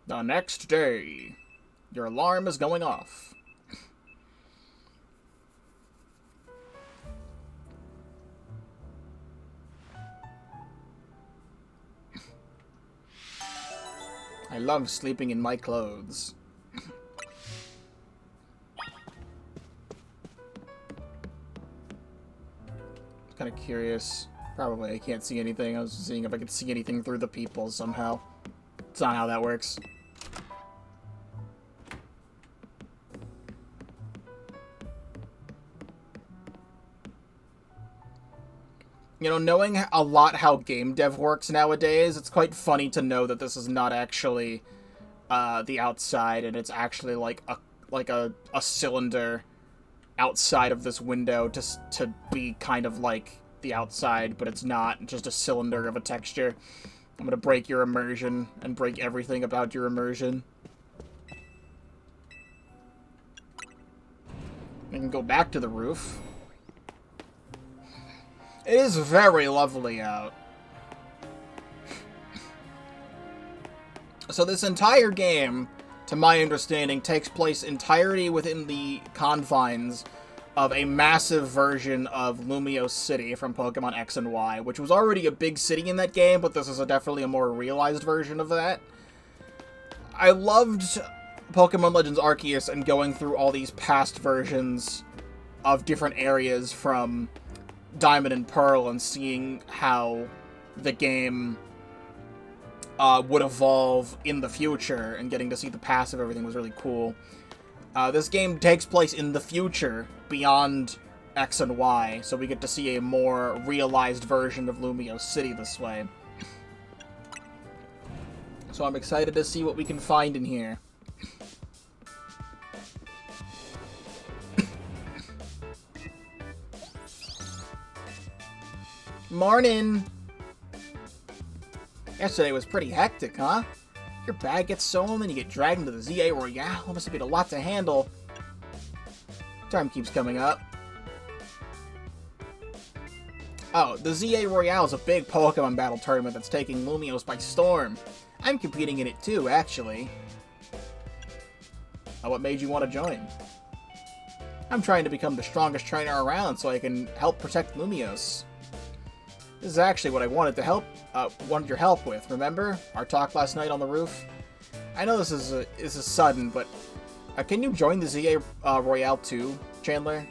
The next day. Your alarm is going off. I love sleeping in my clothes. Kind of curious. Probably I can't see anything. I was seeing if I could see anything through the people somehow. It's not how that works. You know, knowing a lot how game dev works nowadays, it's quite funny to know that this is not actually the outside, and it's actually like a cylinder outside of this window to be kind of like the outside, but it's not just a cylinder of a texture. I'm gonna break your immersion and break everything about your immersion. I can go back to the roof. It is very lovely out. So this entire game, to my understanding, takes place entirely within the confines of a massive version of Lumiose City from Pokemon X and Y, which was already a big city in that game, but this is definitely a more realized version of that. I loved Pokemon Legends Arceus and going through all these past versions of different areas from Diamond and Pearl and seeing how the game would evolve in the future, and getting to see the past of everything was really cool. This game takes place in the future, beyond X and Y, so we get to see a more realized version of Lumiose City this way. So I'm excited to see what we can find in here. Morning! Yesterday was pretty hectic, huh? Your bag gets stolen and you get dragged into the Z-A Royale. That must have been a lot to handle. Time keeps coming up. Oh, the Z-A Royale is a big Pokemon battle tournament that's taking Lumiose by storm. I'm competing in it too, actually. What made you want to join? I'm trying to become the strongest trainer around so I can help protect Lumiose. This is actually what I wanted your help with, remember? Our talk last night on the roof? I know this is sudden, but can you join the Z-A Royale too, Chandler?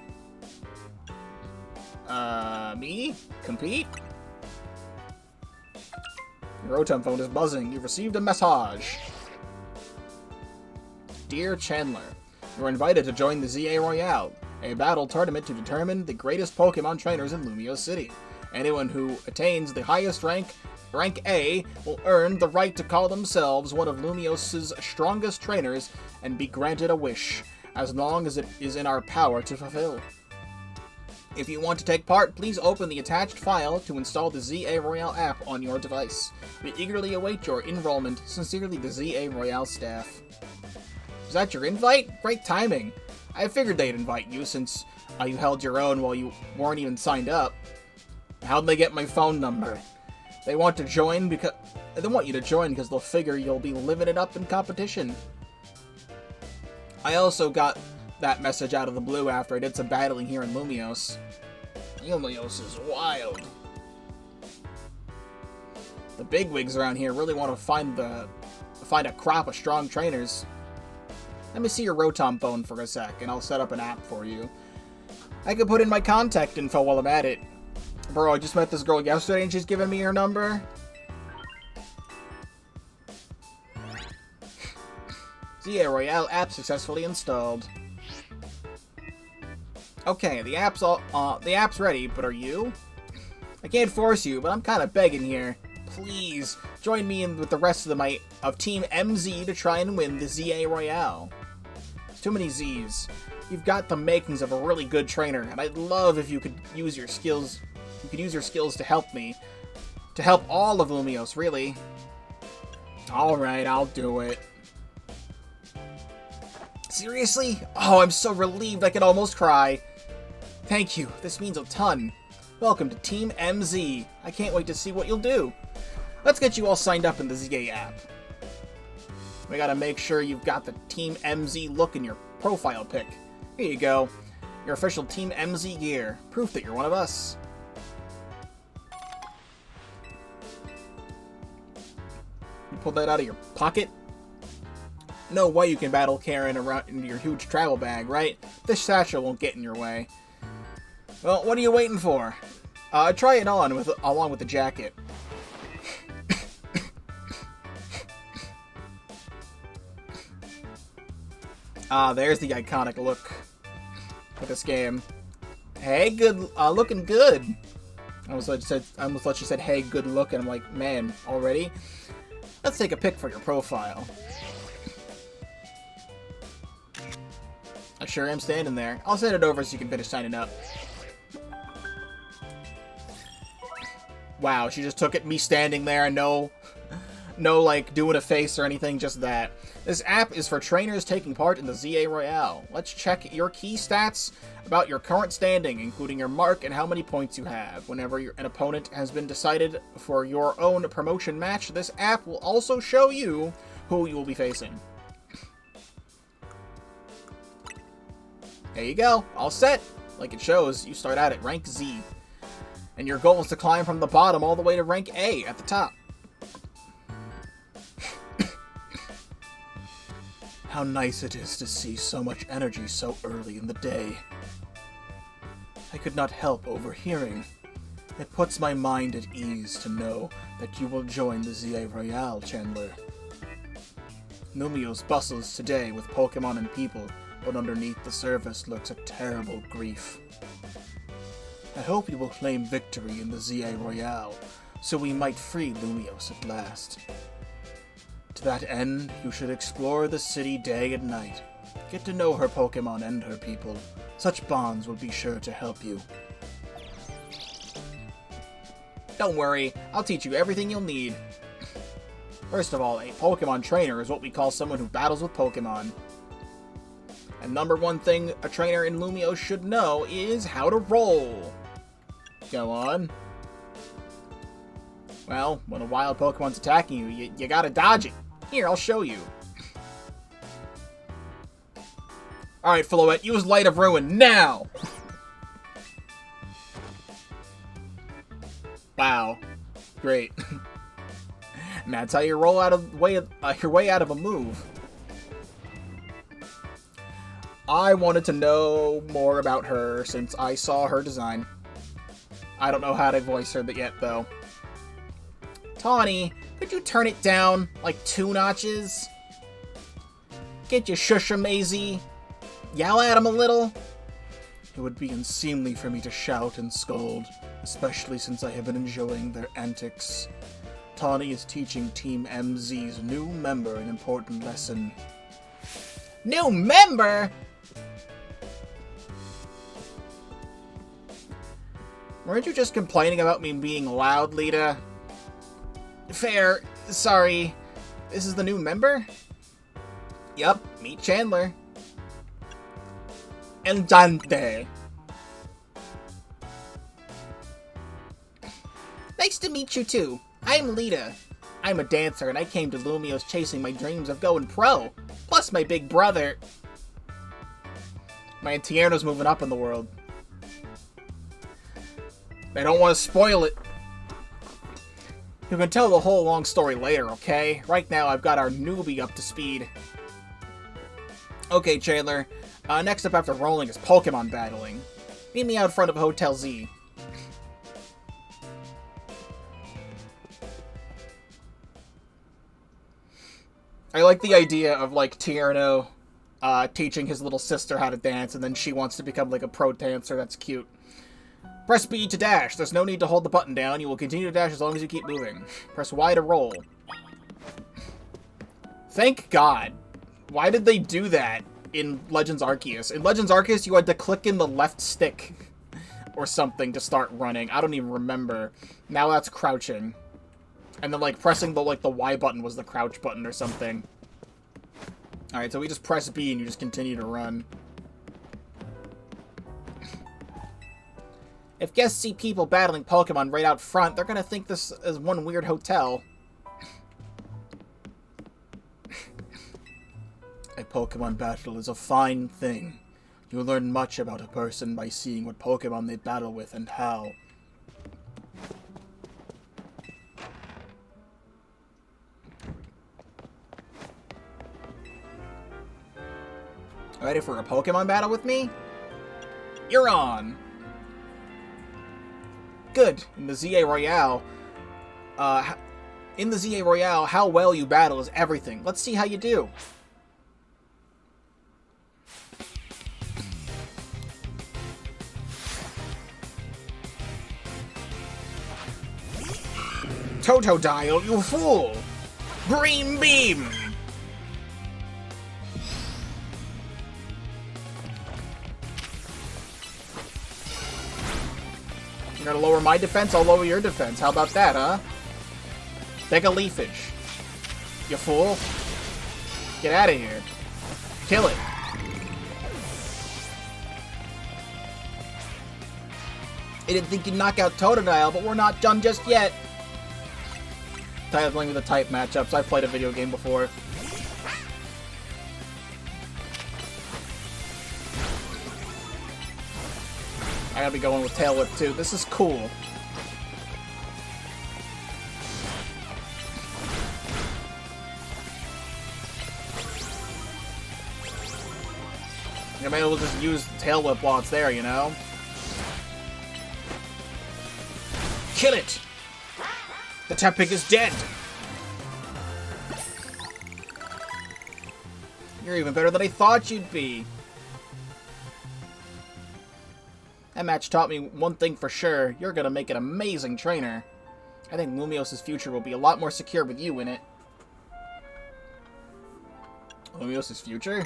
Me? Compete? Your Rotom phone is buzzing. You've received a message. Dear Chandler, you're invited to join the Z-A Royale, a battle tournament to determine the greatest Pokemon trainers in Lumiose City. Anyone who attains the highest rank, rank A, will earn the right to call themselves one of Lumiose's strongest trainers and be granted a wish, as long as it is in our power to fulfill. If you want to take part, please open the attached file to install the Z-A Royale app on your device. We eagerly await your enrollment. Sincerely, the Z-A Royale staff. Is that your invite? Great timing. I figured they'd invite you since you held your own while you weren't even signed up. How'd they get my phone number? They want you to join because they'll figure you'll be living it up in competition. I also got that message out of the blue after I did some battling here in Lumiose. Lumiose is wild. The bigwigs around here really want to find a crop of strong trainers. Let me see your Rotom phone for a sec, and I'll set up an app for you. I could put in my contact info while I'm at it. Bro, I just met this girl yesterday and she's giving me her number. Z-A Royale app successfully installed. Okay, the app's ready, but are you? I can't force you, but I'm kind of begging here. Please, join me in with the rest of Team MZ to try and win the Z-A Royale. There's too many Z's. You've got the makings of a really good trainer, and I'd love if you could use your skills. You could use your skills to help me. To help all of Lumiose, really. Alright, I'll do it. Seriously? Oh, I'm so relieved I could almost cry. Thank you. This means a ton. Welcome to Team MZ. I can't wait to see what you'll do. Let's get you all signed up in the Z-A app. We gotta make sure you've got the Team MZ look in your profile pic. Here you go. Your official Team MZ gear. Proof that you're one of us. You pulled that out of your pocket? No way you can battle Karen around in your huge travel bag, right? This satchel won't get in your way. Well, what are you waiting for? Try it on along with the jacket. There's the iconic look for this game. Hey, good, looking good. I almost thought she said, hey, good look, and I'm like, man, already? Let's take a pic for your profile. I sure am standing there. I'll send it over so you can finish signing up. Wow, she just took it, me standing there, and no, like, doing a face or anything, just that. This app is for trainers taking part in the Z-A Royale. Let's check your key stats about your current standing, including your mark and how many points you have. Whenever an opponent has been decided for your own promotion match, this app will also show you who you will be facing. There you go, all set. Like it shows, you start out at rank Z. And your goal is to climb from the bottom all the way to rank A at the top. How nice it is to see so much energy so early in the day. I could not help overhearing. It puts my mind at ease to know that you will join the Z-A Royale, Chandler. Lumiose bustles today with Pokémon and people, but underneath the surface lurks a terrible grief. I hope you will claim victory in the Z-A Royale, so we might free Lumiose at last. To that end, you should explore the city day and night. Get to know her Pokémon and her people. Such bonds will be sure to help you. Don't worry, I'll teach you everything you'll need. First of all, a Pokémon trainer is what we call someone who battles with Pokémon. And number one thing a trainer in Lumiose should know is how to roll. Go on. Well, when a wild Pokemon's attacking you, you gotta dodge it. Here, I'll show you. Alright, Floette, use Light of Ruin now! Wow. Great. And that's how you roll your way out of a move. I wanted to know more about her since I saw her design. I don't know how to voice her yet, though. Tawny, could you turn it down, like 2 notches? Get your shusha, Maisie. Yell at him a little. It would be unseemly for me to shout and scold, especially since I have been enjoying their antics. Tawny is teaching Team MZ's new member an important lesson. New member? Weren't you just complaining about me being loud, Lita? Fair. Sorry. This is the new member? Yup, meet Chandler. El Dante. Nice to meet you too. I'm Lita. I'm a dancer and I came to Lumiose chasing my dreams of going pro. Plus my big brother. My Tierno's moving up in the world. I don't want to spoil it. You can tell the whole long story later, okay? Right now, I've got our newbie up to speed. Okay, Chandler. Next up after rolling is Pokemon battling. Meet me out front of Hotel Z. I like the idea of, like, Tierno teaching his little sister how to dance, and then she wants to become, like, a pro dancer. That's cute. Press B to dash. There's no need to hold the button down. You will continue to dash as long as you keep moving. Press Y to roll. Thank God. Why did they do that in Legends Arceus? In Legends Arceus, you had to click in the left stick or something to start running. I don't even remember. Now that's crouching. And then, like, pressing the Y button was the crouch button or something. Alright, so we just press B and you just continue to run. If guests see people battling Pokemon right out front, they're gonna think this is one weird hotel. A Pokemon battle is a fine thing. You learn much about a person by seeing what Pokemon they battle with and how. Ready for a Pokemon battle with me? You're on! Good. In the Z-A Royale, how well you battle is everything. Let's see how you do. Totodile, you fool! Green Beam! You're gonna lower my defense, I'll lower your defense. How about that, huh? Take a leafage. You fool. Get out of here. Kill it. I didn't think you'd knock out Totodile, but we're not done just yet. Tired of playing with the type matchups. I've played a video game before. I gotta be going with Tail Whip too. This is cool. I may as well just use Tail Whip while it's there, you know? Kill it! The Tepig is dead! You're even better than I thought you'd be. That match taught me one thing for sure. You're gonna make an amazing trainer. I think Lumiose's future will be a lot more secure with you in it. Lumiose's future?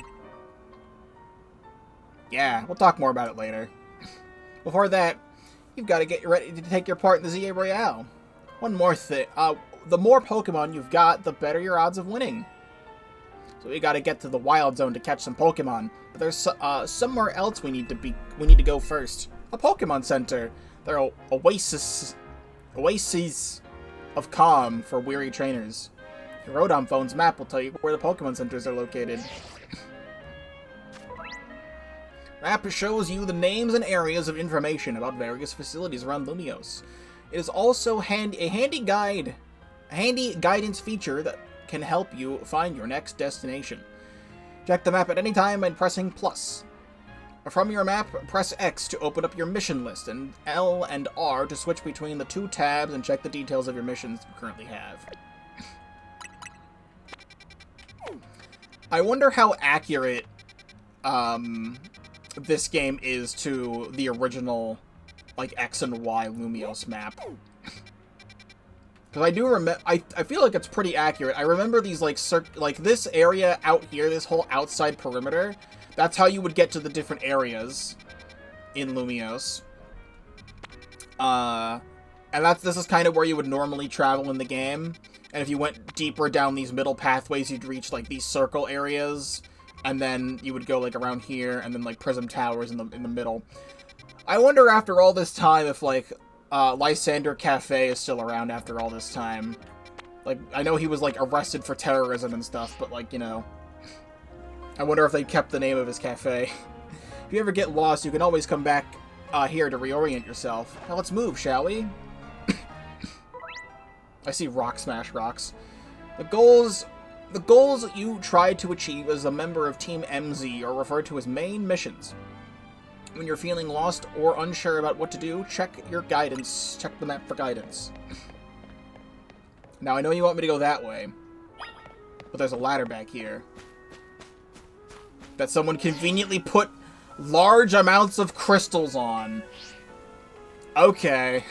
Yeah, we'll talk more about it later. Before that, you've got to get ready to take your part in the Z-A Royale. One more thing. The more Pokemon you've got, the better your odds of winning. So we got to get to the Wild Zone to catch some Pokemon. But there's somewhere else we need to go first. A Pokemon Center. They're oases of calm for weary trainers. Your Rotom phone's map will tell you where the Pokemon Centers are located. Map shows you the names and areas of information about various facilities around Lumiose. It is also a handy guidance feature that can help you find your next destination. Check the map at any time by pressing plus. From your map, press X to open up your mission list, and L and R to switch between the two tabs and check the details of your missions you currently have. I wonder how accurate this game is to the original, like, X and Y Lumiose map. Because I do remember, I feel like it's pretty accurate. I remember these, like, this area out here, this whole outside perimeter, that's how you would get to the different areas in Lumiose. And this is kind of where you would normally travel in the game. And if you went deeper down these middle pathways, you'd reach, like, these circle areas. And then you would go, like, around here, and then, like, Prism Towers in the middle. I wonder after all this time if, like, Lysander Cafe is still around after all this time. Like, I know he was, like, arrested for terrorism and stuff, but, like, you know. I wonder if they kept the name of his cafe. If you ever get lost, you can always come back here to reorient yourself. Now let's move, shall we? I see Rock Smash Rocks. The goals you try to achieve as a member of Team MZ are referred to as main missions. When you're feeling lost or unsure about what to do, check your guidance. Check the map for guidance. Now, I know you want me to go that way, but there's a ladder back here that someone conveniently put large amounts of crystals on. Okay.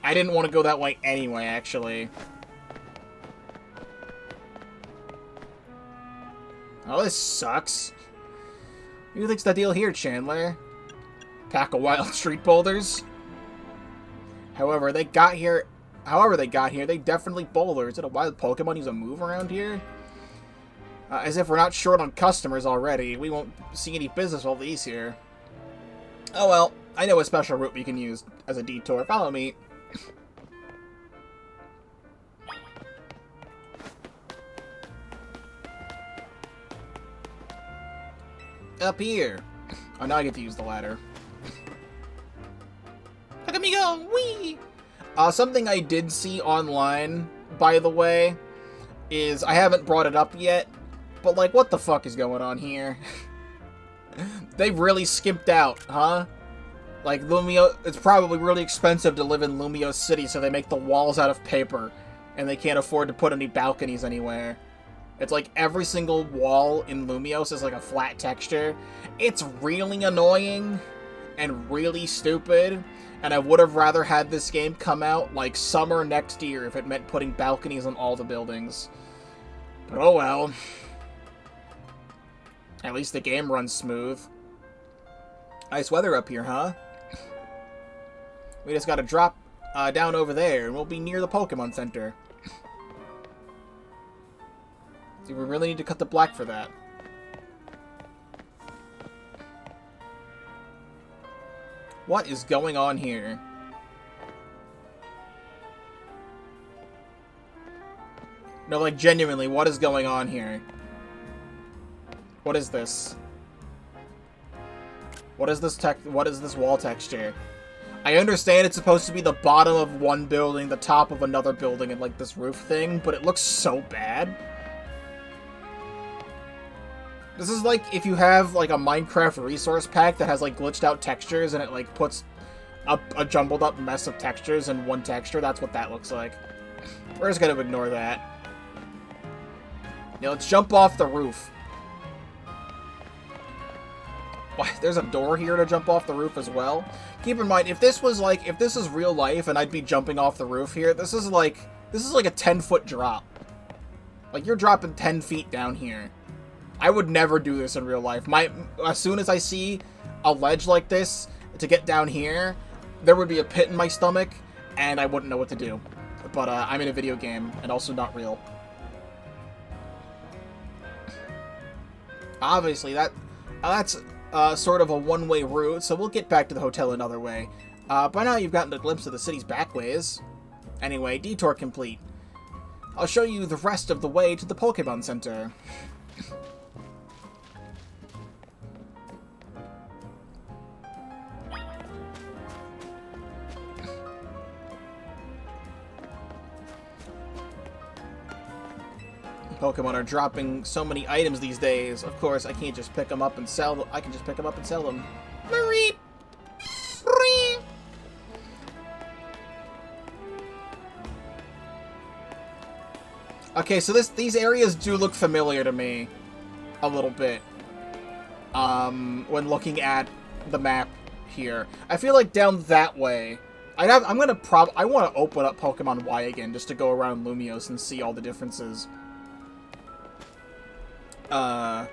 I didn't want to go that way anyway, actually. Oh, this sucks. Who do you think's the deal here, Chandler? Pack of wild street boulders? However they got here, they definitely boulder. Is it a wild Pokemon use a move around here? As if we're not short on customers already. We won't see any business with all these here. Oh well, I know a special route we can use as a detour. Follow me. up here. Oh, now I get to use the ladder. Look at me go! Whee! Something I did see online, by the way, is, I haven't brought it up yet, but, like, what the fuck is going on here? They've really skimped out, huh? Like, it's probably really expensive to live in Lumiose City, so they make the walls out of paper, and they can't afford to put any balconies anywhere. It's like every single wall in Lumiose is like a flat texture. It's really annoying and really stupid, and I would have rather had this game come out like summer next year if it meant putting balconies on all the buildings. But oh well. At least the game runs smooth. Nice weather up here, huh? We just gotta drop down over there, and we'll be near the Pokemon Center. Do we really need to cut the black for that? What is going on here? No, like, genuinely, what is going on here? What is this? What is this wall texture? I understand it's supposed to be the bottom of one building, the top of another building, and like this roof thing, but it looks so bad. This is like if you have like a Minecraft resource pack that has like glitched out textures and it like puts a jumbled up mess of textures in one texture. That's what that looks like. We're just gonna ignore that. Yeah, let's jump off the roof. What? There's a door here to jump off the roof as well. Keep in mind, if this is real life and I'd be jumping off the roof here, this is like a 10-foot drop. Like, you're dropping 10 feet down here. I would never do this in real life. As soon as I see a ledge like this, to get down here, there would be a pit in my stomach, and I wouldn't know what to do. But, I'm in a video game, and also not real. Obviously, that's sort of a one-way route, so we'll get back to the hotel another way. By now you've gotten a glimpse of the city's back ways. Anyway, detour complete. I'll show you the rest of the way to the Pokémon Center. Pokemon are dropping so many items these days. Of course, I can't just pick them up and sell them. I can just pick them up and sell them. Marie! Okay, so these areas do look familiar to me. A little bit. When looking at the map here. I feel like down that way... I want to open up Pokemon Y again, just to go around Lumiose and see all the differences. I'm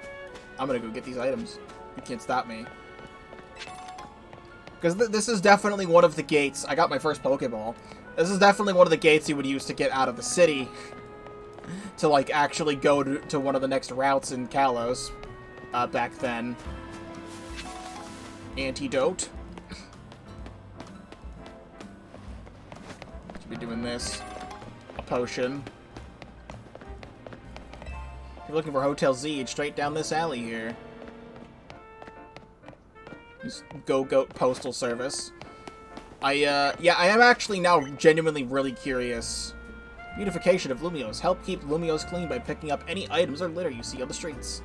gonna go get these items. You can't stop me. Because this is definitely one of the gates. I got my first Pokeball. This is definitely one of the gates you would use to get out of the city. To, like, actually go to one of the next routes in Kalos. Back then. Antidote. Should be doing this. A potion. If you're looking for Hotel Z, it's straight down this alley here. Just go Postal Service. Yeah, I am actually now genuinely really curious. Beautification of Lumiose. Help keep Lumiose clean by picking up any items or litter you see on the streets.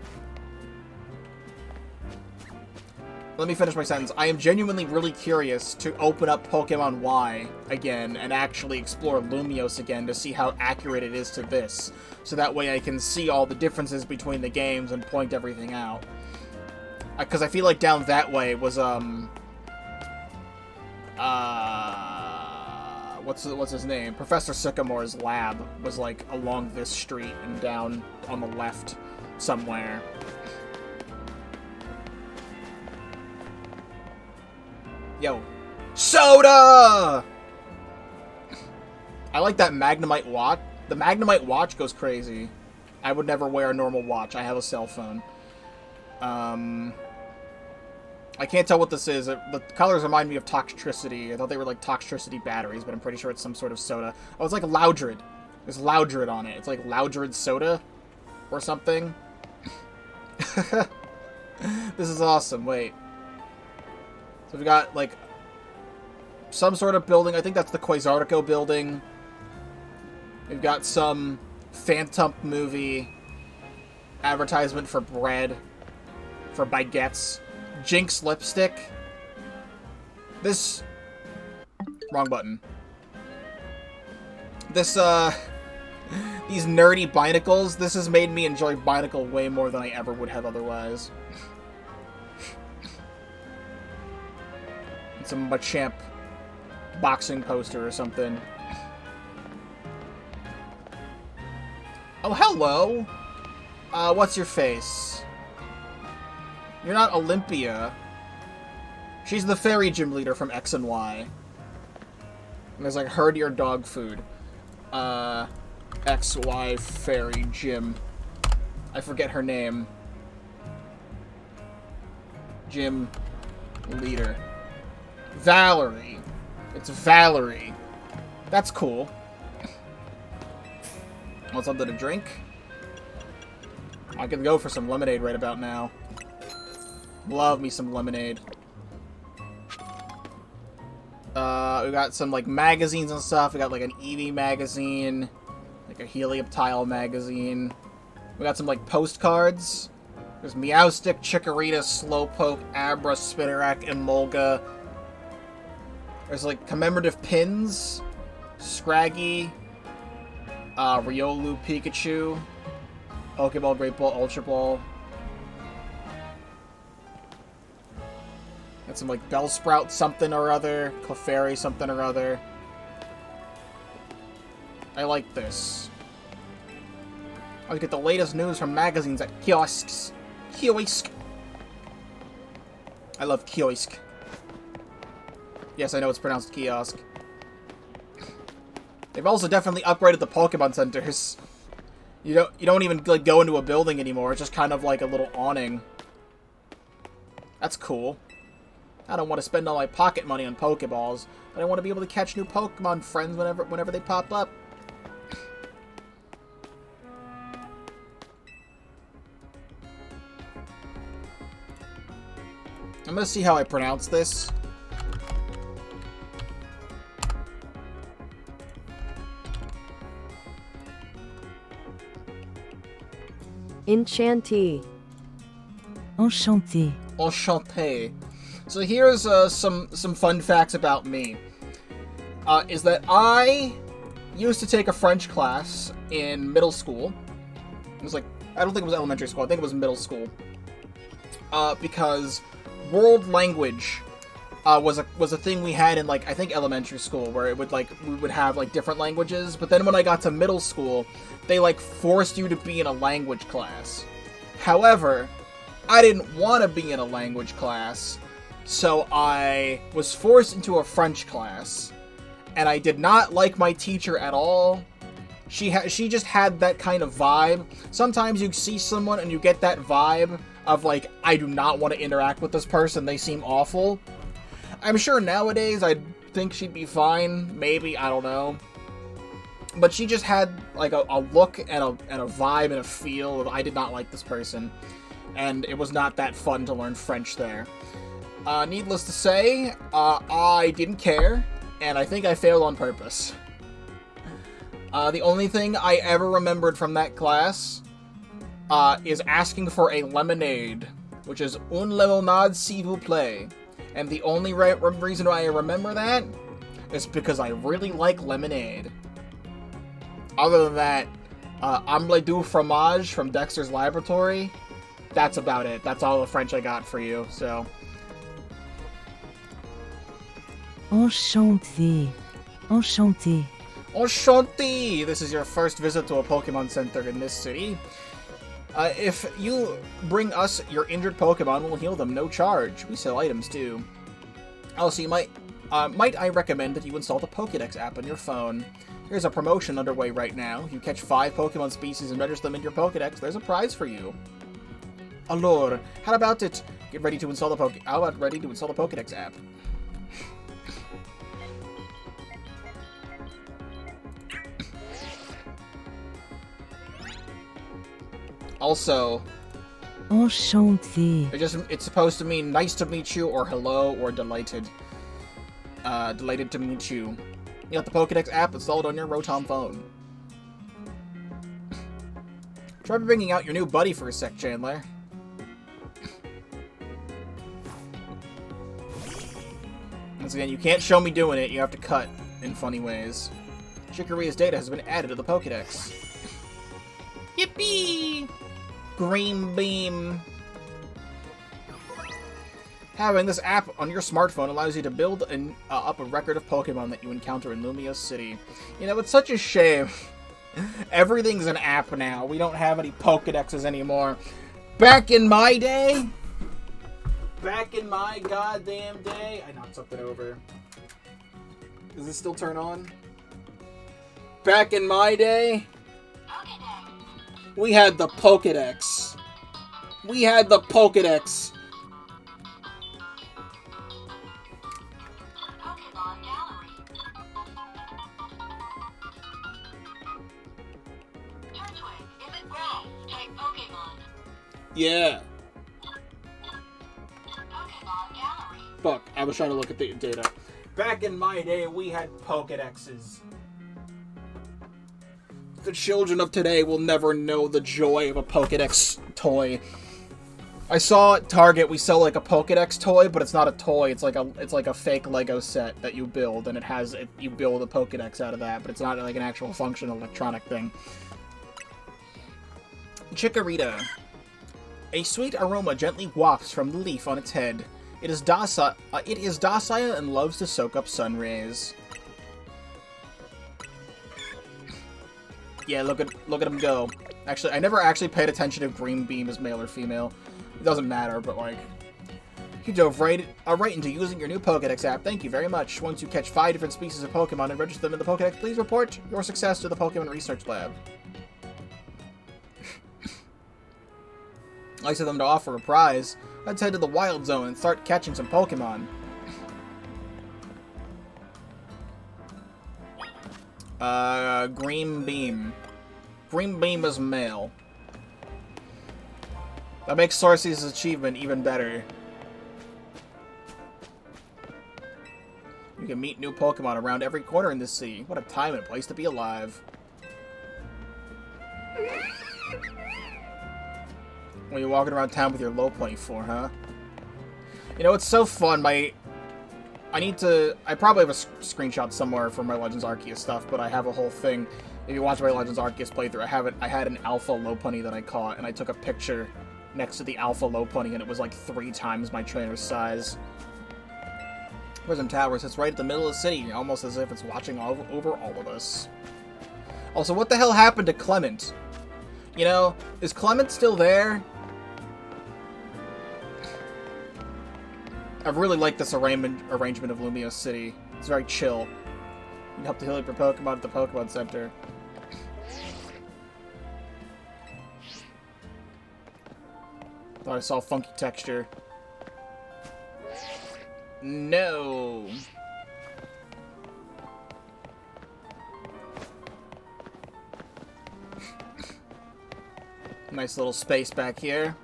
Let me finish my sentence. I am genuinely really curious to open up Pokemon Y again and actually explore Lumiose again to see how accurate it is to this. So that way I can see all the differences between the games and point everything out. Because I feel like down that way was, what's his name? Professor Sycamore's lab was, like, along this street and down on the left somewhere. Yo. Soda! I like that Magnemite watch. The Magnemite watch goes crazy. I would never wear a normal watch. I have a cell phone. I can't tell what this is. The colors remind me of Toxtricity. I thought they were like Toxtricity batteries, but I'm pretty sure it's some sort of soda. Oh, it's like Loudred. There's Loudred on it. It's like Loudred soda or something. This is awesome. Wait. So we got, like, some sort of building. I think that's the Quasartico building. We've got some Phantom movie advertisement for bread. For baguettes. Jinx lipstick. This... Wrong button. This, these nerdy Binacles, this has made me enjoy Binacle way more than I ever would have otherwise. Some Machamp boxing poster or something. Oh, hello! What's your face? You're not Olympia. She's the fairy gym leader from X and Y. And there's like herdier dog food. XY fairy gym. I forget her name. Gym leader. Valerie. It's Valerie. That's cool. Want something to drink? I could go for some lemonade right about now. Love me some lemonade. We got some, like, magazines and stuff. We got, like, an Eevee magazine. Like, a Helioptile magazine. We got some, like, postcards. There's Meowstic, Chikorita, Slowpoke, Abra, Spinarak, Emolga. There's, like, commemorative pins. Scraggy. Riolu, Pikachu. Pokeball, Great Ball, Ultra Ball. Got some, like, Bellsprout something or other. Clefairy something or other. I like this. I get the latest news from magazines at kiosks. Kiosk. I love kiosk. Yes, I know it's pronounced kiosk. They've also definitely upgraded the Pokemon centers. You don't even, like, go into a building anymore. It's just kind of like a little awning. That's cool. I don't want to spend all my pocket money on Pokeballs, but I want to be able to catch new Pokemon friends whenever they pop up. I'm gonna see how I pronounce this. Enchanté. Enchanté. Enchanté. So here's some fun facts about me. Is that I used to take a French class in middle school. It was like, I don't think it was elementary school, I think it was middle school. Because world language was a thing we had in, like, I think elementary school, where it would, like, we would have, like, different languages. But then when I got to middle school, they, like, forced you to be in a language class. However, I didn't want to be in a language class, so I was forced into a French class, and I did not like my teacher at all. She just had that kind of vibe. Sometimes you see someone and you get that vibe of, like, I do not want to interact with this person, they seem awful. I'm sure nowadays I'd think she'd be fine, maybe, I don't know. But she just had, like, a look and a vibe and a feel of I did not like this person. And it was not that fun to learn French there. Needless to say, I didn't care, and I think I failed on purpose. The only thing I ever remembered from that class is asking for a lemonade, which is un lemonade s'il vous plaît. And the only reason why I remember that is because I really like lemonade. Other than that, omelette du fromage from Dexter's Laboratory, that's about it. That's all the French I got for you, so. Enchanté. Enchanté. Enchanté! This is your first visit to a Pokemon Center in this city. If you bring us your injured Pokemon, we'll heal them, no charge. We sell items, too. Also, you might I recommend that you install the Pokédex app on your phone. There's a promotion underway right now. If you catch 5 Pokemon species and register them in your Pokédex, there's a prize for you. Alors, how about it? Get ready to install the Pokédex app. Also, Enchanté. It's supposed to mean nice to meet you, or hello, or delighted. Delighted to meet you. You got the Pokédex app installed on your Rotom phone. Try bringing out your new buddy for a sec, Chandler. Once again, you can't show me doing it, you have to cut in funny ways. Chikorita's data has been added to the Pokédex. Yippee! Green Beam. Having this app on your smartphone allows you to build up a record of Pokemon that you encounter in Lumiose City. You know, it's such a shame. Everything's an app now. We don't have any Pokédexes anymore. Back in my day... Back in my goddamn day... I knocked something over. Does this still turn on? Back in my day... We had the Pokédex. We had the Pokédex. Pokemon Gallery. Turtwig, if it grass, type Pokemon. Yeah. Pokemon Gallery. Fuck, I was trying to look at the data. Back in my day, we had Pokédexes. The children of today will never know the joy of a Pokédex toy. I saw at Target we sell like a Pokédex toy, but it's not a toy. It's like a fake Lego set that you build, and you build a Pokédex out of that, but it's not like an actual functional electronic thing. Chikorita. A sweet aroma gently wafts from the leaf on its head. It is docile and loves to soak up sun rays. Yeah, look at him go. Actually, I never actually paid attention if Green Beam is male or female. It doesn't matter, but like... You dove right into using your new Pokédex app. Thank you very much. Once you catch 5 different species of Pokemon and register them in the Pokédex, please report your success to the Pokemon Research Lab. Nice of them to offer a prize. Let's head to the Wild Zone and start catching some Pokemon. Green Beam. Green Beam is male. That makes Sorcy's achievement even better. You can meet new Pokemon around every corner in this city. What a time and a place to be alive. What are you walking around town with your Lopunny for, huh? You know, it's so fun. I probably have a screenshot somewhere from my Legends Arceus stuff, but I have a whole thing. If you watch my Legends Arceus playthrough, I had an alpha Lopunny that I caught, and I took a picture next to the alpha Lopunny, and it was like 3 times my trainer's size. Prism Tower sits right at the middle of the city, almost as if it's watching over all of us. Also, what the hell happened to Clement? You know, is Clement still there? I really like this arrangement of Lumiose City. It's very chill. You can help to heal your Pokemon at the Pokemon Center. Thought I saw funky texture. No. Nice little space back here.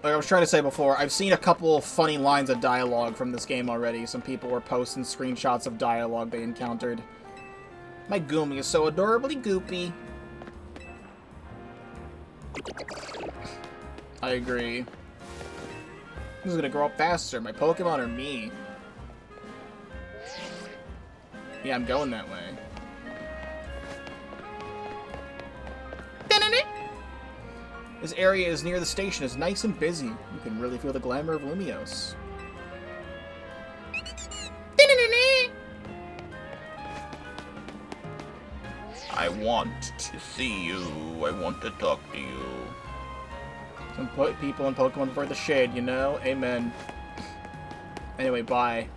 Like I was trying to say before, I've seen a couple funny lines of dialogue from this game already. Some people were posting screenshots of dialogue they encountered. My Goomy is so adorably goopy. I agree. Who's gonna grow up faster, my Pokemon or me? Yeah, I'm going that way. This area is near the station. It's nice and busy. You can really feel the glamour of Lumiose. I want to see you. I want to talk to you. Some people in Pokemon prefer the shade, you know? Amen. Anyway, bye.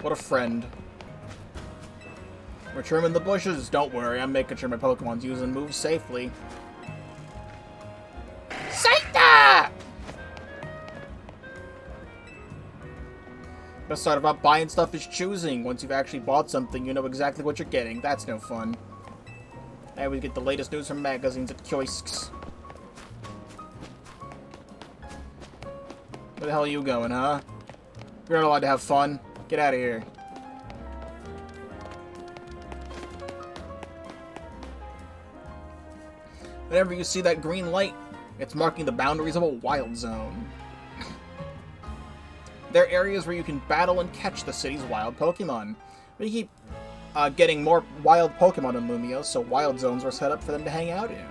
What a friend. We're trimming the bushes. Don't worry, I'm making sure my Pokemon's using moves safely. Saita! Best part about buying stuff is choosing. Once you've actually bought something, you know exactly what you're getting. That's no fun. And we get the latest news from magazines at kiosks. Where the hell are you going, huh? You're not allowed to have fun. Get out of here. Whenever you see that green light, it's marking the boundaries of a wild zone. There are areas where you can battle and catch the city's wild Pokemon. But you keep getting more wild Pokemon in Lumiose, so wild zones are set up for them to hang out in.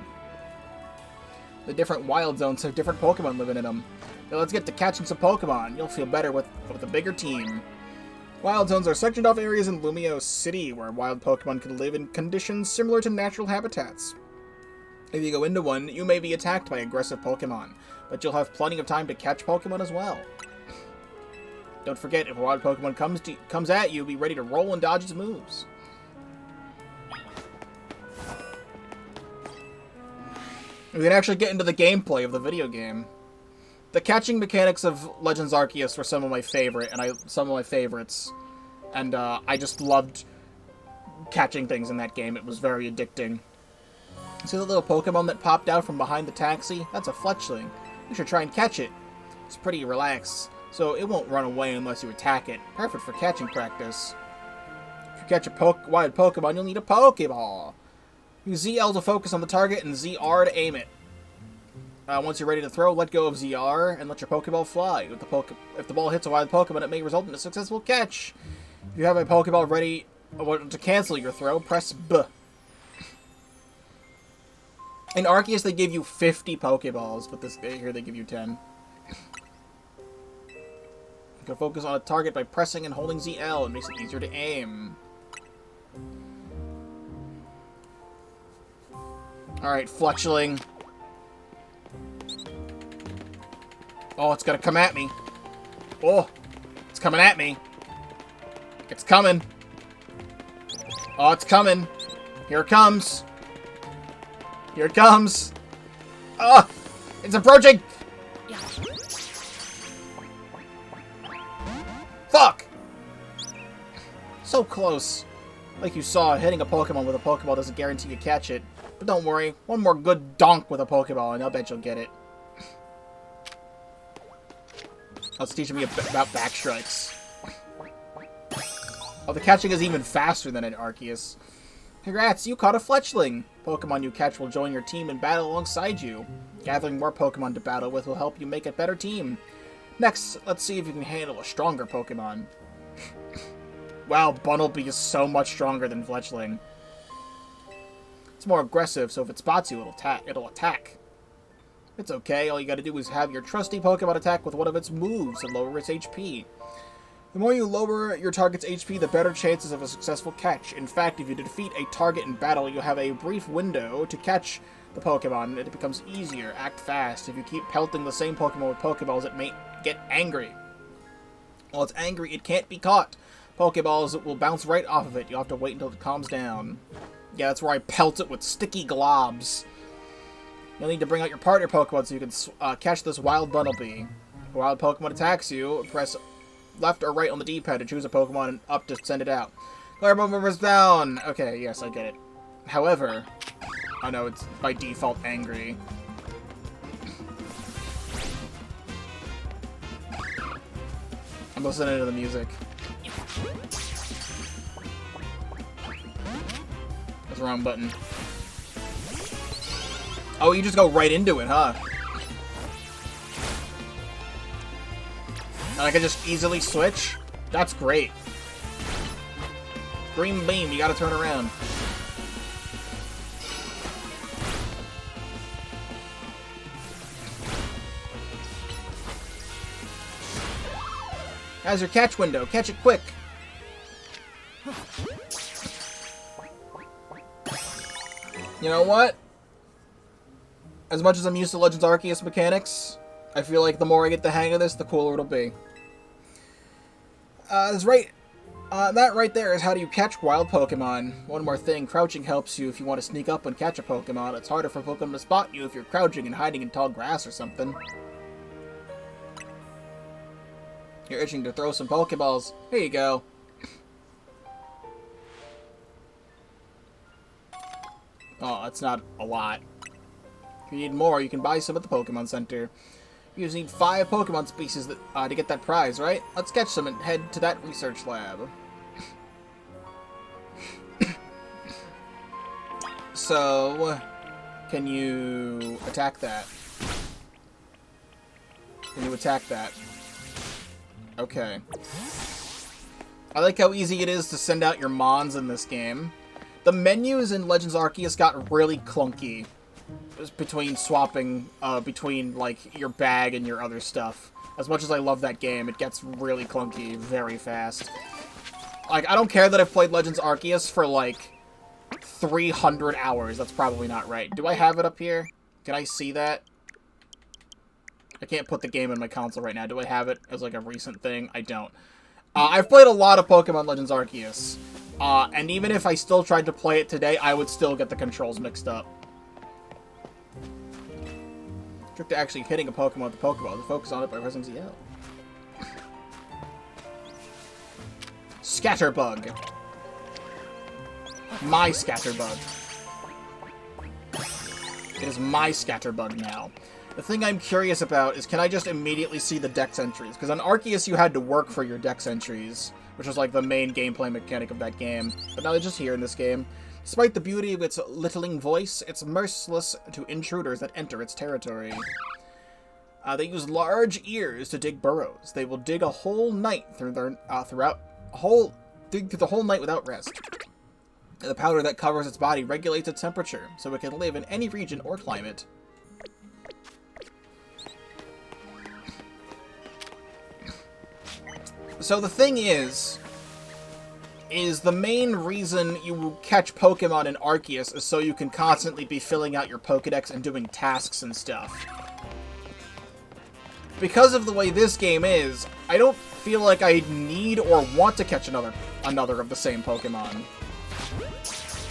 The different wild zones have different Pokemon living in them. Now let's get to catching some Pokemon. You'll feel better with a bigger team. Wild zones are sectioned off areas in Lumiose City where wild Pokemon can live in conditions similar to natural habitats. If you go into one, you may be attacked by aggressive Pokemon, but you'll have plenty of time to catch Pokemon as well. Don't forget, if a wild Pokemon comes at you, be ready to roll and dodge its moves. We can actually get into the gameplay of the video game. The catching mechanics of Legends Arceus were some of my favorites, and I just loved catching things in that game. It was very addicting. See the little Pokemon that popped out from behind the taxi? That's a Fletchling. You should try and catch it. It's pretty relaxed, so it won't run away unless you attack it. Perfect for catching practice. If you catch a wild Pokemon, you'll need a Pokeball. Use ZL to focus on the target and ZR to aim it. Once you're ready to throw, let go of ZR and let your Pokeball fly. If the ball hits a wild Pokemon, it may result in a successful catch. If you have a Pokeball ready to cancel your throw, press B. In Arceus, they give you 50 Pokeballs, but here they give you 10. You can focus on a target by pressing and holding ZL. It makes it easier to aim. Alright, Fletchling. Oh, it's gonna come at me. Oh, it's coming at me. It's coming. Oh, it's coming. Here it comes. Here it comes. Ah! It's approaching! Fuck! So close. Like you saw, hitting a Pokemon with a Pokeball doesn't guarantee you catch it. But don't worry, one more good donk with a Pokeball and I'll bet you'll get it. That's teaching me about backstrikes. Oh, the catching is even faster than in Arceus. Congrats, you caught a Fletchling! Pokemon you catch will join your team and battle alongside you. Gathering more Pokemon to battle with will help you make a better team. Next, let's see if you can handle a stronger Pokemon. Wow, Bunnelby is so much stronger than Fletchling. It's more aggressive, so if it spots you, it'll attack. It's okay, all you gotta do is have your trusty Pokemon attack with one of its moves and lower its HP. The more you lower your target's HP, the better chances of a successful catch. In fact, if you defeat a target in battle, you'll have a brief window to catch the Pokemon, and it becomes easier. Act fast. If you keep pelting the same Pokemon with Pokeballs, it may get angry. While it's angry, it can't be caught. Pokeballs will bounce right off of it. You'll have to wait until it calms down. Yeah, that's where I pelt it with sticky globs. You'll need to bring out your partner Pokemon so you can catch this wild Bunnelby. If a wild Pokemon attacks you, press left or right on the D-pad to choose a Pokemon and up to send it out. Clear movers down! Okay, yes, I get it. However... Oh no, it's by default angry. I'm listening to the music. That's the wrong button. Oh, you just go right into it, huh? And I can just easily switch? That's great. Green beam, you gotta turn around. How's your catch window? Catch it quick! You know what? As much as I'm used to Legends Arceus mechanics, I feel like the more I get the hang of this, the cooler it'll be. That right there is how do you catch wild Pokemon. One more thing, crouching helps you if you want to sneak up and catch a Pokemon. It's harder for Pokemon to spot you if you're crouching and hiding in tall grass or something. You're itching to throw some Pokeballs. Here you go. Oh, that's not a lot. If you need more, you can buy some at the Pokemon Center. You just need 5 Pokemon species to get that prize, right? Let's catch some and head to that research lab. So, can you attack that? Can you attack that? Okay. I like how easy it is to send out your Mons in this game. The menus in Legends Arceus got really clunky between swapping between like your bag and your other stuff. As much as I love that game, it gets really clunky very fast. Like, I don't care that I've played Legends Arceus for like 300 hours. That's probably not right. Do I have it up here? Can I see that? I can't put the game in my console right now. Do I have it as like a recent thing? I don't. I've played a lot of Pokemon Legends Arceus. And even if I still tried to play it today, I would still get the controls mixed up. Trick to actually hitting a Pokemon with the Pokeball. To focus on it by pressing ZL. Scatterbug. My Scatterbug. It is my Scatterbug now. The thing I'm curious about is, can I just immediately see the Dex entries? Because on Arceus, you had to work for your Dex entries, which was like the main gameplay mechanic of that game. But now they're just here in this game. Despite the beauty of its littling voice, it's merciless to intruders that enter its territory. They use large ears to dig burrows. They will dig a whole night through their dig through the whole night without rest. The powder that covers its body regulates its temperature, so it can live in any region or climate. So the thing is the main reason you catch Pokemon in Arceus is so you can constantly be filling out your Pokedex and doing tasks and stuff. Because of the way this game is, I don't feel like I need or want to catch another of the same Pokemon.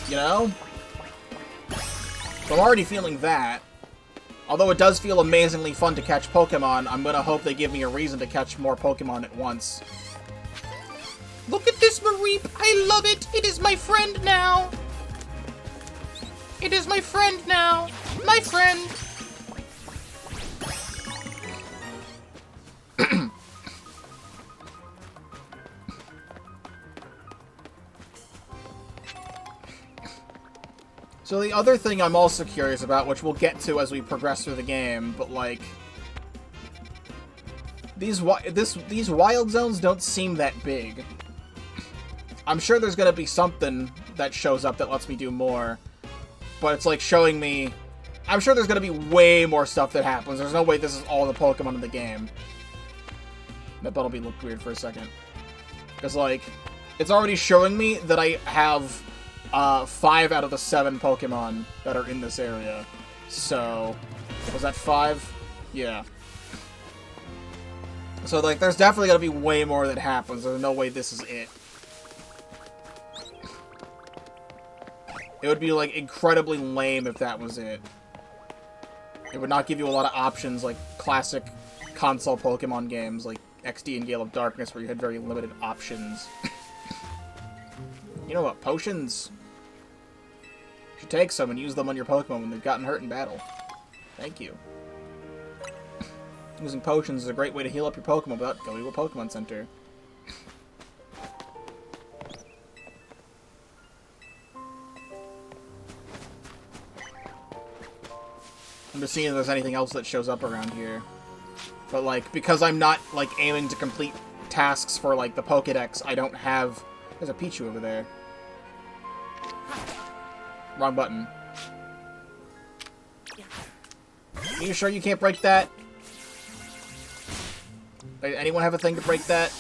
You know? So I'm already feeling that. Although it does feel amazingly fun to catch Pokemon, I'm gonna hope they give me a reason to catch more Pokemon at once. Look at this Mareep! I love it! It is my friend now! It is my friend now! My friend! So the other thing I'm also curious about, which we'll get to as we progress through the game, but like... These wild zones don't seem that big. I'm sure there's gonna be something that shows up that lets me do more. But it's like showing me... I'm sure there's gonna be way more stuff that happens. There's no way this is all the Pokemon in the game. That Buttlebee looked weird for a second. Because, like, it's already showing me that I have 5 out of the 7 Pokemon that are in this area. So, was that 5? Yeah. So, like, there's definitely gonna be way more that happens. There's no way this is it. It would be, like, incredibly lame if that was it. It would not give you a lot of options like classic console Pokemon games like XD and Gale of Darkness, where you had very limited options. You know what? Potions? You should take some and use them on your Pokemon when they've gotten hurt in battle. Thank you. Using potions is a great way to heal up your Pokemon without going to a Pokemon Center. I'm just seeing if there's anything else that shows up around here. But, like, because I'm not, like, aiming to complete tasks for, like, the Pokedex, I don't have... There's a Pichu over there. Wrong button. Are you sure you can't break that? Does anyone have a thing to break that?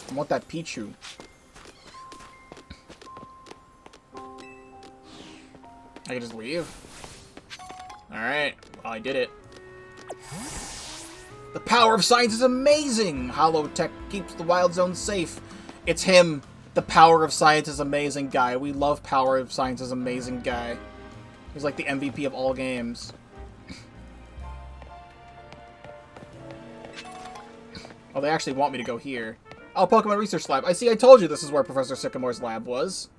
I want that Pichu. I can just leave? Alright. Well, I did it. The power of science is amazing! Hollow Tech keeps the wild zone safe. It's him. The Power of Science is Amazing guy. We love Power of Science is Amazing guy. He's like the MVP of all games. Oh, they actually want me to go here. Oh, Pokemon Research Lab. I see, I told you this is where Professor Sycamore's lab was.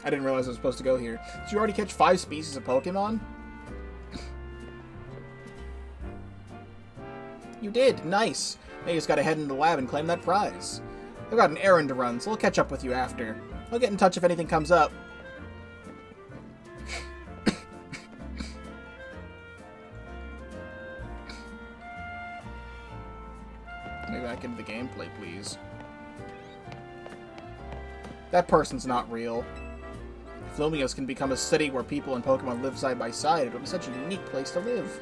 I didn't realize I was supposed to go here. Did you already catch 5 species of Pokemon? You did. Nice. Now you just gotta head into the lab and claim that prize. I've got an errand to run, so I'll catch up with you after. I'll get in touch if anything comes up. Let me back into the gameplay, please. That person's not real. If Lumiose can become a city where people and Pokemon live side by side, it would be such a unique place to live.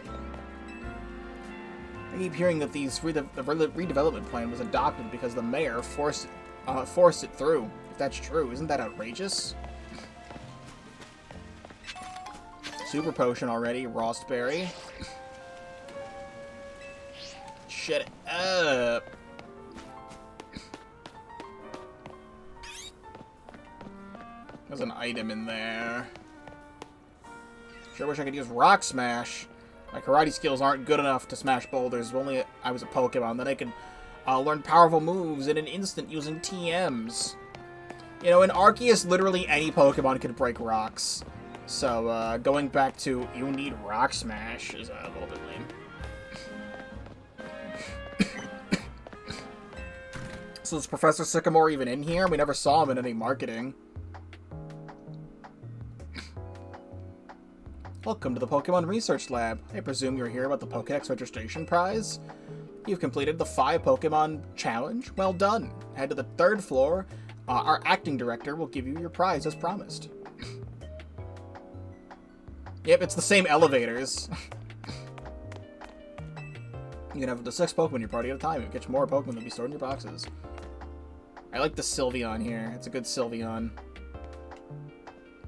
I keep hearing that the redevelopment plan was adopted because the mayor forced it through. If that's true, isn't that outrageous? Super Potion already, Rostberry. Shut up. There's an item in there. Sure wish I could use Rock Smash. My karate skills aren't good enough to smash boulders. If only I was a Pokemon, then I could learn powerful moves in an instant using TMs. You know, in Arceus, literally any Pokemon could break rocks. So, going back to, you need Rock Smash is a little bit lame. So is Professor Sycamore even in here? We never saw him in any marketing. Welcome to the Pokemon Research Lab. I presume you're here about the Pokédex registration prize? You've completed the 5 Pokemon challenge. Well done. Head to the 3rd floor. Our acting director will give you your prize as promised. Yep, it's the same elevators. You can have up to 6 Pokemon in your party at a time. It gets more Pokemon than be stored in your boxes. I like the Sylveon here. It's a good Sylveon.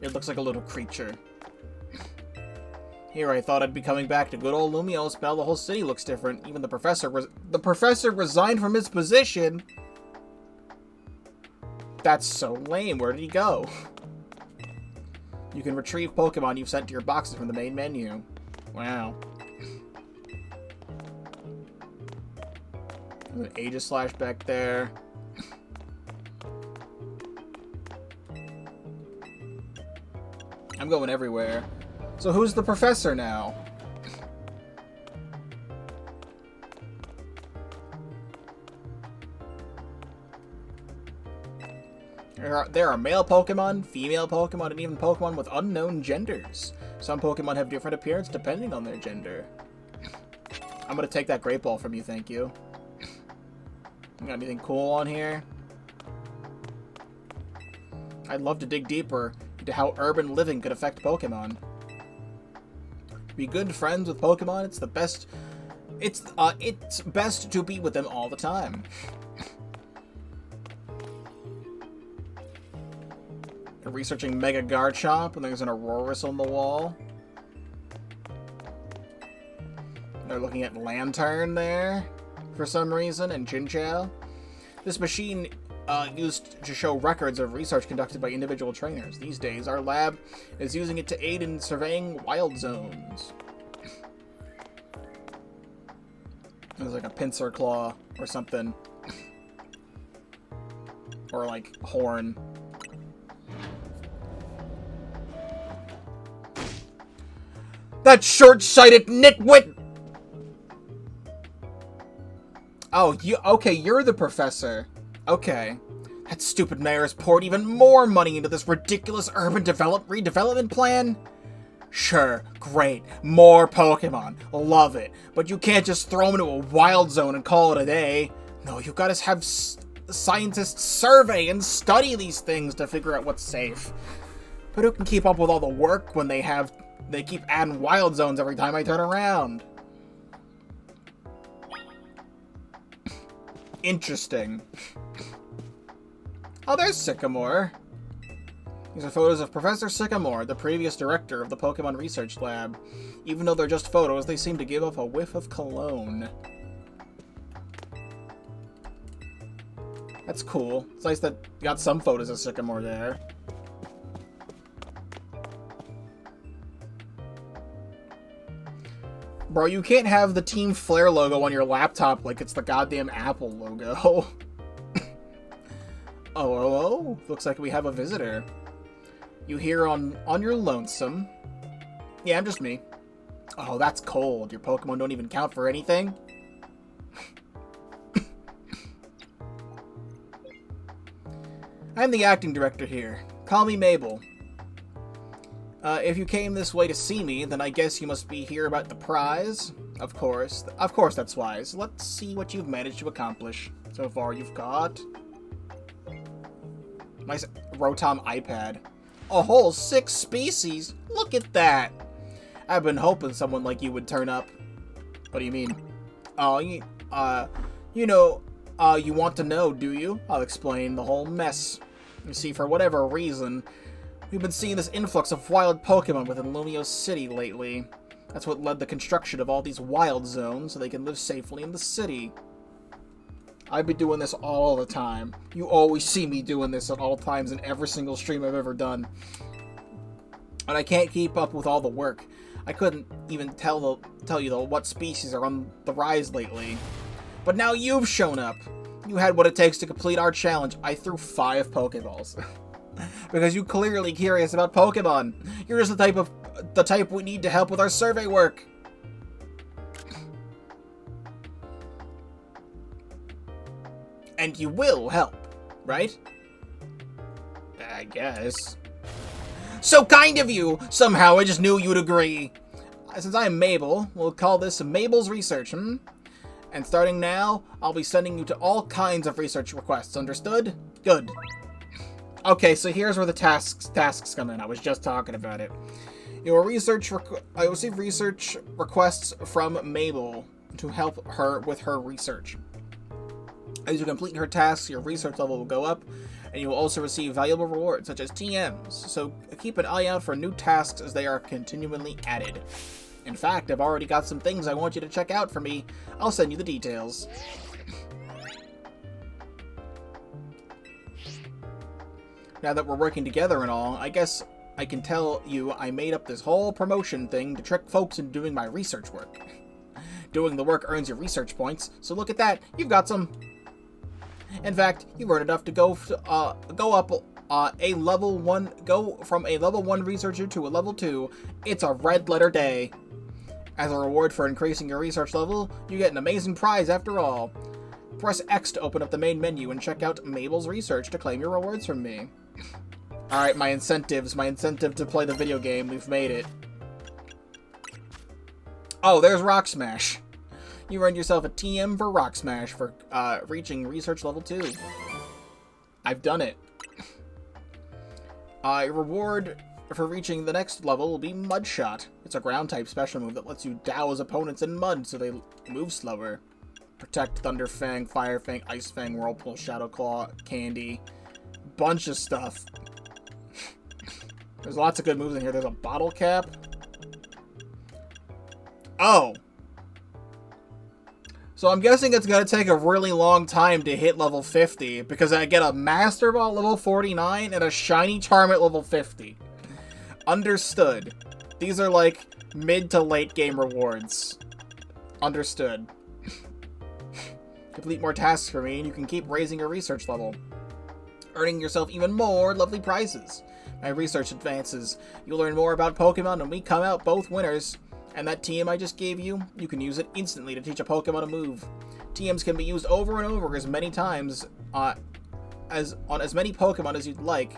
It looks like a little creature. Here, I thought I'd be coming back to good old Lumiose, but now the whole city looks different. Even the professor resigned from his position. That's so lame. Where did he go? You can retrieve Pokemon you've sent to your boxes from the main menu. Wow. There's an Aegislash back there. I'm going everywhere. So who's the professor now? There are male Pokemon, female Pokemon, and even Pokemon with unknown genders. Some Pokemon have different appearance depending on their gender. I'm gonna take that Great Ball from you, thank you. You got anything cool on here? I'd love to dig deeper into how urban living could affect Pokemon. Be good friends with Pokemon. It's the best. It's best to be with them all the time. They're researching Mega Garchomp, and there's an Aurorus on the wall. They're looking at Lantern there for some reason, and Chinchou. This machine used to show records of research conducted by individual trainers. These days, our lab is using it to aid in surveying wild zones. There's like a pincer claw or something. Or like horn. That short-sighted nitwit! Oh, okay, you're the professor. Okay. That stupid mayor has poured even more money into this ridiculous urban redevelopment plan? Sure, great. More Pokemon. Love it. But you can't just throw them into a wild zone and call it a day. No, you gotta have scientists survey and study these things to figure out what's safe. But who can keep up with all the work when they keep adding wild zones every time I turn around? Interesting. Oh, there's Sycamore. These are photos of Professor Sycamore, the previous director of the Pokemon Research Lab. Even though they're just photos, they seem to give off a whiff of cologne. That's cool. It's nice that you got some photos of Sycamore there. Bro, you can't have the Team Flare logo on your laptop like it's the goddamn Apple logo. Oh, looks like we have a visitor. You here on your lonesome? Yeah, I'm just me. Oh, that's cold. Your Pokemon don't even count for anything? I'm the acting director here. Call me Mabel. If you came this way to see me, then I guess you must be here about the prize. Of course that's wise. Let's see what you've managed to accomplish. So far you've got... Nice Rotom iPad. A whole 6 species? Look at that! I've been hoping someone like you would turn up. What do you mean? Oh, you want to know, do you? I'll explain the whole mess. You see, for whatever reason, we've been seeing this influx of wild Pokemon within Lumiose City lately. That's what led the construction of all these wild zones so they can live safely in the city. I've been doing this all the time. You always see me doing this at all times in every single stream I've ever done. And I can't keep up with all the work. I couldn't even tell you what species are on the rise lately. But now you've shown up. You had what it takes to complete our challenge. I threw 5 Pokeballs. Because you're clearly curious about Pokemon. You're just the type we need to help with our survey work. And you will help, right? I guess. So kind of you! Somehow I just knew you'd agree. Since I'm Mabel, we'll call this Mabel's Research, And starting now, I'll be sending you to all kinds of research requests, understood? Good. Okay, so here's where the tasks come in. I was just talking about it. You'll receive research requests from Mabel to help her with her research. As you complete her tasks, your research level will go up, and you will also receive valuable rewards, such as TMs. So keep an eye out for new tasks as they are continually added. In fact, I've already got some things I want you to check out for me. I'll send you the details. Now that we're working together and all, I guess I can tell you I made up this whole promotion thing to trick folks into doing my research work. Doing the work earns you research points, so look at that, you've got some. In fact, you've earned enough to go from a level 1 researcher to a level 2. It's a red letter day. As a reward for increasing your research level, you get an amazing prize after all. Press X to open up the main menu and check out Mabel's Research to claim your rewards from me. Alright, my incentive to play the video game, we've made it. Oh, there's Rock Smash. You earned yourself a TM for Rock Smash for reaching Research Level 2. I've done it. A reward for reaching the next level will be Mud Shot. It's a ground-type special move that lets you douse opponents in mud so they move slower. Protect, Thunder Fang, Fire Fang, Ice Fang, Whirlpool, Shadow Claw, Candy. Bunch of stuff. There's lots of good moves in here. There's a Bottle Cap. Oh! So I'm guessing it's going to take a really long time to hit level 50, because I get a Master Ball level 49 and a Shiny Charm at level 50. Understood. These are like mid to late game rewards. Understood. Complete more tasks for me and you can keep raising your research level, earning yourself even more lovely prizes. My research advances. You'll learn more about Pokemon when we come out both winners. And that TM I just gave you, you can use it instantly to teach a Pokemon a move. TMs can be used over and over as many times on as many Pokemon as you'd like.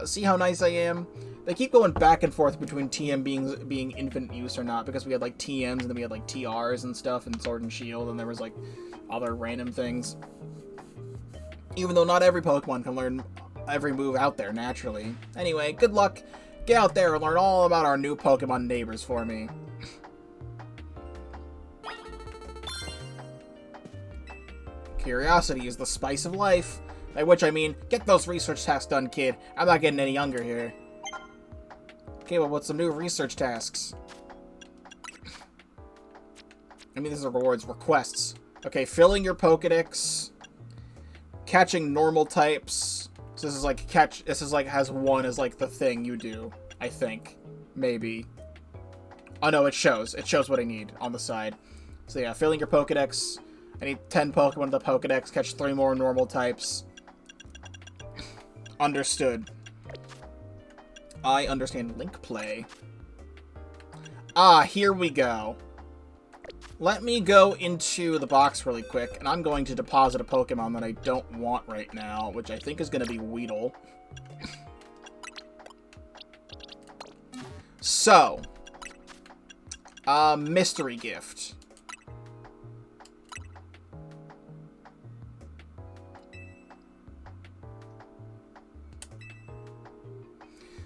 See how nice I am? They keep going back and forth between TM being infinite use or not, because we had like TMs and then we had like TRs and stuff and Sword and Shield, and there was like other random things. Even though not every Pokemon can learn every move out there naturally. Anyway, good luck. Get out there and learn all about our new Pokemon neighbors for me. Curiosity is the spice of life. By which I mean, get those research tasks done, kid. I'm not getting any younger here. Okay, well, what's some new research tasks? I mean, these are rewards, requests. Okay, filling your Pokedex. catching normal types. So this is like has one as like the thing you do, I think. Maybe. Oh no, it shows. It shows what I need on the side. So yeah, filling your Pokedex. I need 10 Pokemon in the Pokedex, catch 3 more normal types. Understood. I understand link play. Ah, here we go. Let me go into the box really quick, and I'm going to deposit a Pokemon that I don't want right now, which I think is going to be Weedle. So, mystery gift.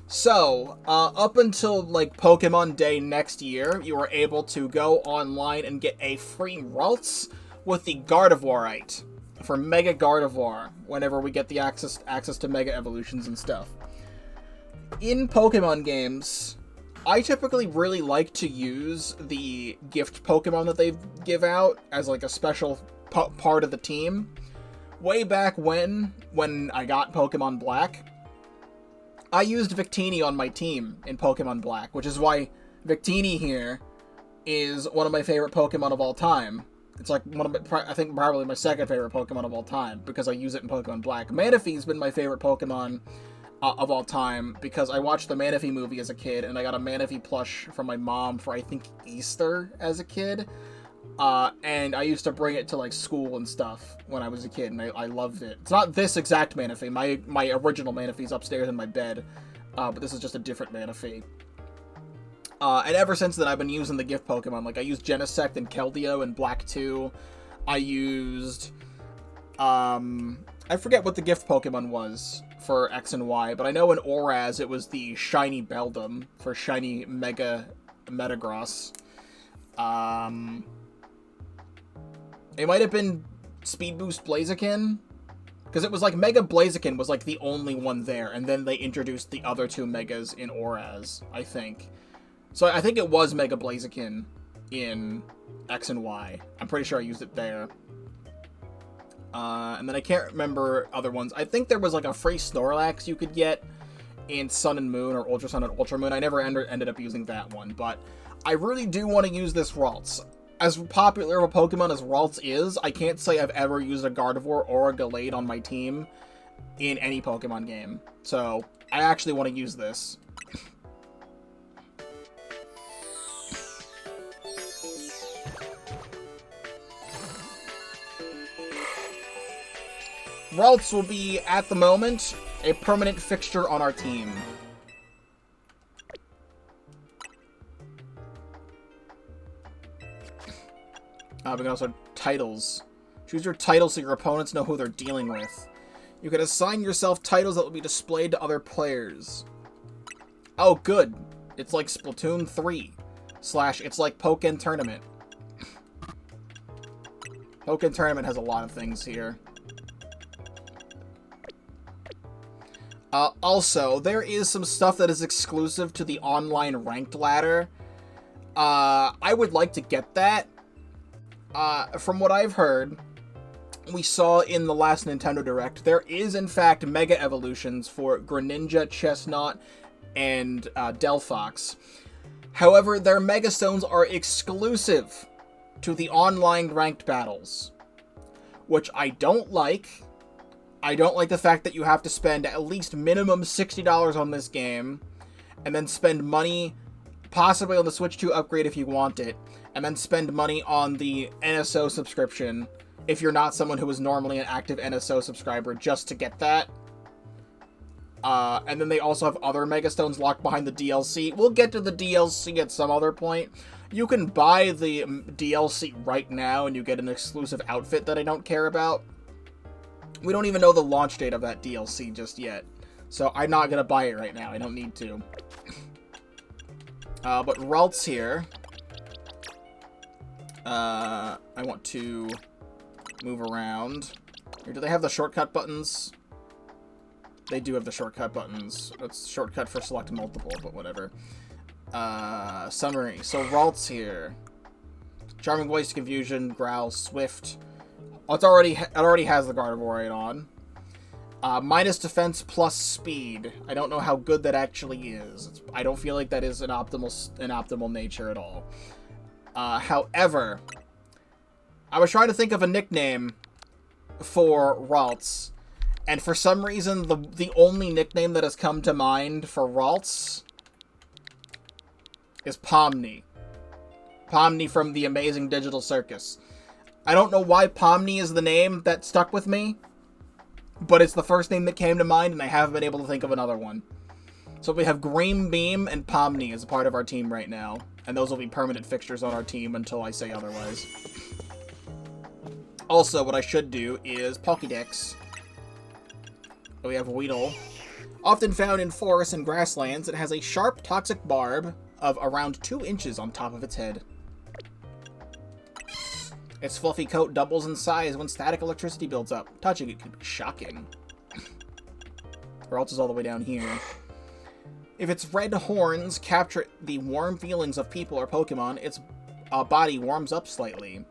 So, up until, like, Pokemon Day next year, you are able to go online and get a free Ralts with the Gardevoirite for Mega Gardevoir, whenever we get the access to Mega Evolutions and stuff. In Pokemon games, I typically really like to use the gift Pokemon that they give out as, like, a special part of the team. Way back when I got Pokemon Black, I used Victini on my team in Pokemon Black, which is why Victini here is one of my favorite Pokemon of all time. It's like one of my, I think probably my second favorite Pokemon of all time, because I use it in Pokemon Black. Manaphy's been my favorite Pokemon of all time, because I watched the Manaphy movie as a kid, and I got a Manaphy plush from my mom for, I think, Easter as a kid. And I used to bring it to, like, school and stuff when I was a kid, and I loved it. It's not this exact Manaphy. My original Manaphy's upstairs in my bed, but this is just a different Manaphy. And ever since then, I've been using the gift Pokemon. Like, I used Genesect and Keldeo in Black 2. I used, I forget what the gift Pokemon was for X and Y, but I know in Oraz it was the Shiny Beldum for Shiny Metagross. It might have been Speed Boost Blaziken, because it was like Mega Blaziken was like the only one there, and then they introduced the other 2 Megas in Oraz, I think. So I think it was Mega Blaziken in X and Y. I'm pretty sure I used it there. And then I can't remember other ones. I think there was like a free Snorlax you could get in Sun and Moon, or Ultra Sun and Ultra Moon. I never ended up using that one, but I really do want to use this Ralts. As popular of a Pokemon as Ralts is, I can't say I've ever used a Gardevoir or a Gallade on my team in any Pokemon game. So, I actually want to use this. Ralts will be, at the moment, a permanent fixture on our team. We can also titles. Choose your title so your opponents know who they're dealing with. You can assign yourself titles that will be displayed to other players. Oh, good. It's like Splatoon 3. / it's like Pokken Tournament. Pokken Tournament has a lot of things here. Also, there is some stuff that is exclusive to the online ranked ladder. I would like to get that. From what I've heard, we saw in the last Nintendo Direct, there is in fact Mega Evolutions for Greninja, Chestnut, and Delphox. However, their Mega Stones are exclusive to the online ranked battles, which I don't like. I don't like the fact that you have to spend at least minimum $60 on this game, and then spend money possibly on the Switch 2 upgrade if you want it, and then spend money on the NSO subscription if you're not someone who is normally an active NSO subscriber just to get that. And then they also have other Mega Stones locked behind the DLC. We'll get to the DLC at some other point. You can buy the DLC right now and you get an exclusive outfit that I don't care about. We don't even know the launch date of that DLC just yet, so I'm not going to buy it right now. I don't need to. But Ralts here. I want to move around. Here, do they have the shortcut buttons? They do have the shortcut buttons. It's shortcut for select multiple, but whatever. Summary. So Ralts here. Charming Voice, Confusion, Growl, Swift. Oh, it already has the Gardevoir on. Minus defense plus speed. I don't know how good that actually is. I don't feel like that is an optimal nature at all. However, I was trying to think of a nickname for Ralts, and for some reason, the only nickname that has come to mind for Ralts is Pomni. Pomni from the Amazing Digital Circus. I don't know why Pomni is the name that stuck with me, but it's the first name that came to mind, and I haven't been able to think of another one. So we have Green Beam and Pomni as a part of our team right now, and those will be permanent fixtures on our team until I say otherwise. Also, what I should do is Pokédex. We have Weedle. Often found in forests and grasslands, it has a sharp, toxic barb of around 2 inches on top of its head. Its fluffy coat doubles in size when static electricity builds up. Touching it could be shocking. Ralts is all the way down here. If its red horns capture the warm feelings of people or Pokemon, its body warms up slightly.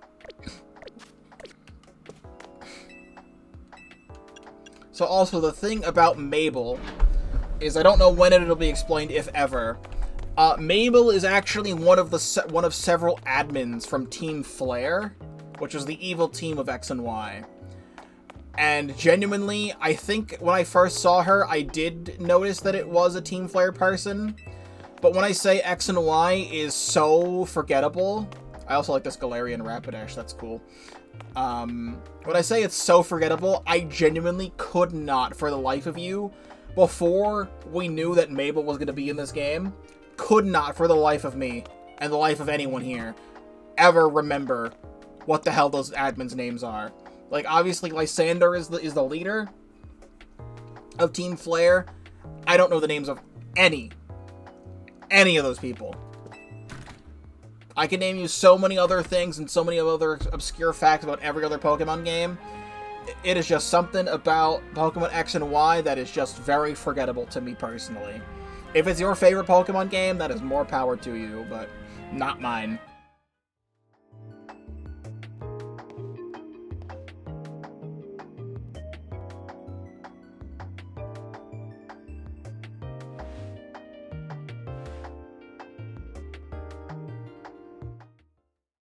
So also, the thing about Mabel is I don't know when it'll be explained, if ever. Mabel is actually one of several admins from Team Flare, which was the evil team of X and Y. And genuinely, I think when I first saw her, I did notice that it was a Team Flare person. But when I say X and Y is so forgettable, I also like this Galarian Rapidash, that's cool. When I say it's so forgettable, I genuinely could not, for the life of you, before we knew that Mabel was going to be in this game, could not, for the life of me, and the life of anyone here, ever remember what the hell those admins' names are. Like, obviously, Lysander is the leader of Team Flare. I don't know the names of any of those people. I can name you so many other things and so many other obscure facts about every other Pokemon game. It is just something about Pokemon X and Y that is just very forgettable to me personally. If it's your favorite Pokemon game, that is more power to you, but not mine.